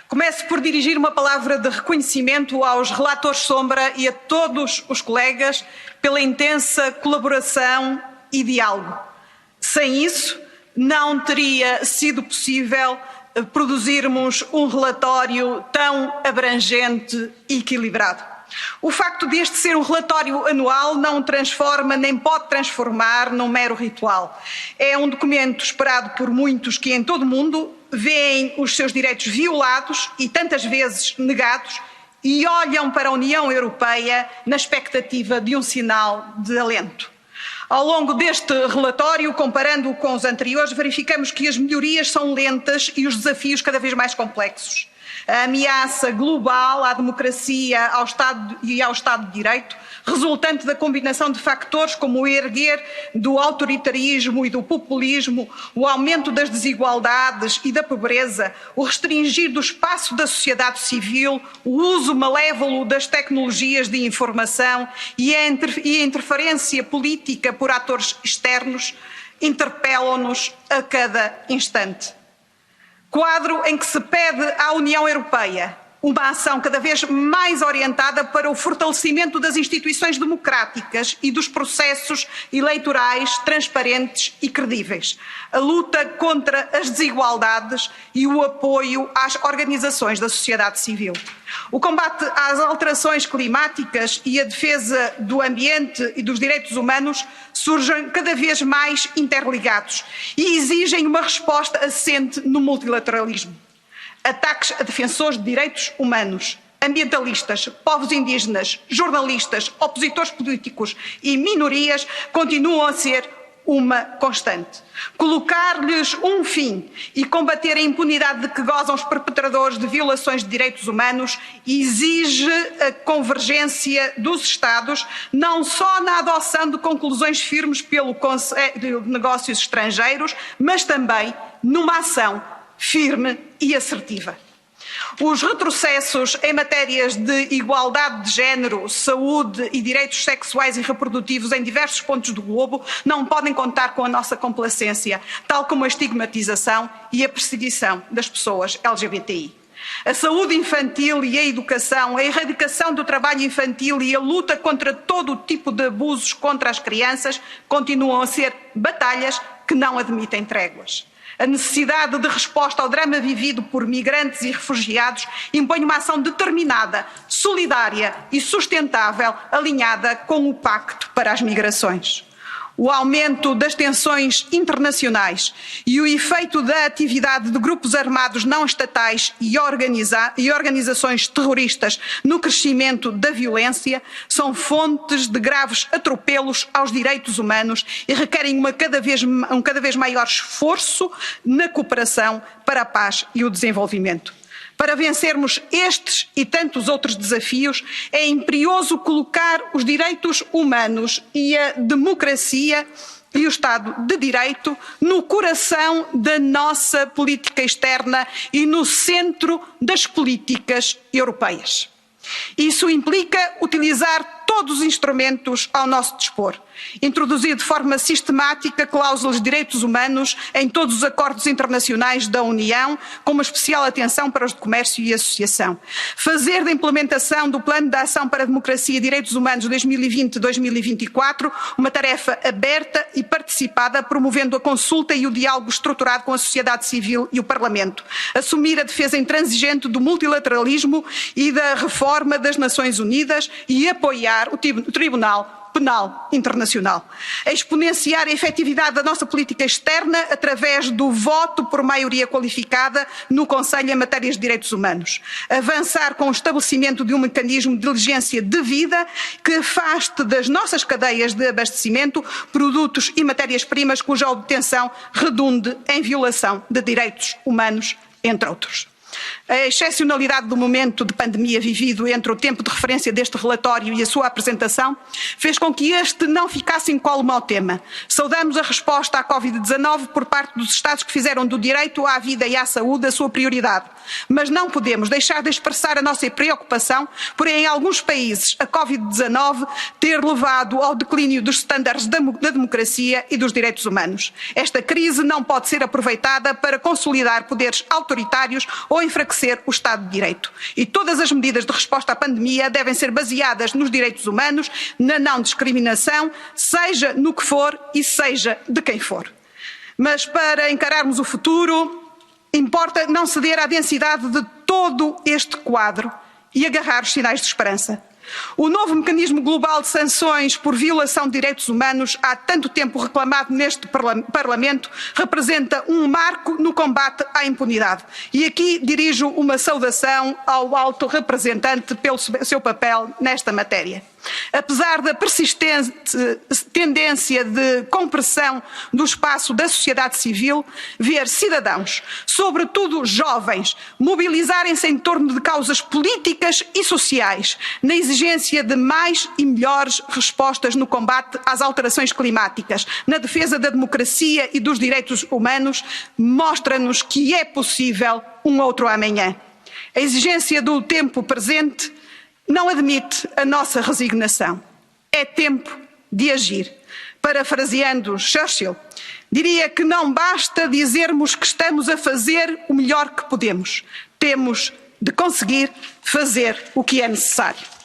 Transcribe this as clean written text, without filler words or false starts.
Começo por dirigir uma palavra de reconhecimento aos relatores sombra e a todos os colegas pela intensa colaboração e diálogo. Sem isso, não teria sido possível produzirmos um relatório tão abrangente e equilibrado. O facto deste ser um relatório anual não transforma nem pode transformar num mero ritual. É um documento esperado por muitos que em todo o mundo veem os seus direitos violados e tantas vezes negados e olham para a União Europeia na expectativa de um sinal de alento. Ao longo deste relatório, comparando-o com os anteriores, verificamos que as melhorias são lentas e os desafios cada vez mais complexos. A ameaça global à democracia e ao Estado de Direito, resultante da combinação de fatores como o erguer do autoritarismo e do populismo, o aumento das desigualdades e da pobreza, o restringir do espaço da sociedade civil, o uso malévolo das tecnologias de informação e a interferência política por atores externos, interpelam-nos a cada instante. Quadro em que se pede à União Europeia uma ação cada vez mais orientada para o fortalecimento das instituições democráticas e dos processos eleitorais transparentes e credíveis, a luta contra as desigualdades e o apoio às organizações da sociedade civil. O combate às alterações climáticas e a defesa do ambiente e dos direitos humanos surgem cada vez mais interligados e exigem uma resposta assente no multilateralismo. Ataques a defensores de direitos humanos, ambientalistas, povos indígenas, jornalistas, opositores políticos e minorias continuam a ser uma constante. Colocar-lhes um fim e combater a impunidade de que gozam os perpetradores de violações de direitos humanos exige a convergência dos Estados, não só na adoção de conclusões firmes pelo Conselho de Negócios Estrangeiros, mas também numa ação firme e assertiva. Os retrocessos em matérias de igualdade de género, saúde e direitos sexuais e reprodutivos em diversos pontos do globo não podem contar com a nossa complacência, tal como a estigmatização e a perseguição das pessoas LGBTI. A saúde infantil e a educação, a erradicação do trabalho infantil e a luta contra todo o tipo de abusos contra as crianças continuam a ser batalhas que não admitem tréguas. A necessidade de resposta ao drama vivido por migrantes e refugiados impõe uma ação determinada, solidária e sustentável, alinhada com o Pacto para as Migrações. O aumento das tensões internacionais e o efeito da atividade de grupos armados não estatais e organizações terroristas no crescimento da violência são fontes de graves atropelos aos direitos humanos e requerem um cada vez maior esforço na cooperação para a paz e o desenvolvimento. Para vencermos estes e tantos outros desafios, é imperioso colocar os direitos humanos e a democracia e o Estado de Direito no coração da nossa política externa e no centro das políticas europeias. Isso implica utilizar todos os instrumentos ao nosso dispor, introduzir de forma sistemática cláusulas de direitos humanos em todos os acordos internacionais da União, com uma especial atenção para os de comércio e associação, fazer da implementação do Plano de Ação para a Democracia e Direitos Humanos 2020-2024 uma tarefa aberta e participada, promovendo a consulta e o diálogo estruturado com a sociedade civil e o Parlamento, assumir a defesa intransigente do multilateralismo e da reforma das Nações Unidas e apoiar o Tribunal Penal Internacional, a exponenciar a efetividade da nossa política externa através do voto por maioria qualificada no Conselho em matérias de direitos humanos, avançar com o estabelecimento de um mecanismo de diligência devida que afaste das nossas cadeias de abastecimento produtos e matérias-primas cuja obtenção redunde em violação de direitos humanos, entre outros. A excepcionalidade do momento de pandemia vivido entre o tempo de referência deste relatório e a sua apresentação fez com que este não ficasse incólume ao tema. Saudamos a resposta à Covid-19 por parte dos Estados que fizeram do direito à vida e à saúde a sua prioridade. Mas não podemos deixar de expressar a nossa preocupação por, em alguns países, a Covid-19 ter levado ao declínio dos estándares da democracia e dos direitos humanos. Esta crise não pode ser aproveitada para consolidar poderes autoritários ou enfraquecer ser o Estado de Direito. E todas as medidas de resposta à pandemia devem ser baseadas nos direitos humanos, na não discriminação, seja no que for e seja de quem for. Mas para encararmos o futuro, importa não ceder à densidade de todo este quadro e agarrar os sinais de esperança. O novo mecanismo global de sanções por violação de direitos humanos, há tanto tempo reclamado neste Parlamento, representa um marco no combate à impunidade. E aqui dirijo uma saudação ao alto representante pelo seu papel nesta matéria. Apesar da persistente tendência de compressão do espaço da sociedade civil, ver cidadãos, sobretudo jovens, mobilizarem-se em torno de causas políticas e sociais, na exigência de mais e melhores respostas no combate às alterações climáticas, na defesa da democracia e dos direitos humanos, mostra-nos que é possível um outro amanhã. A exigência do tempo presente não admite a nossa resignação. É tempo de agir. Parafraseando Churchill, diria que não basta dizermos que estamos a fazer o melhor que podemos. Temos de conseguir fazer o que é necessário.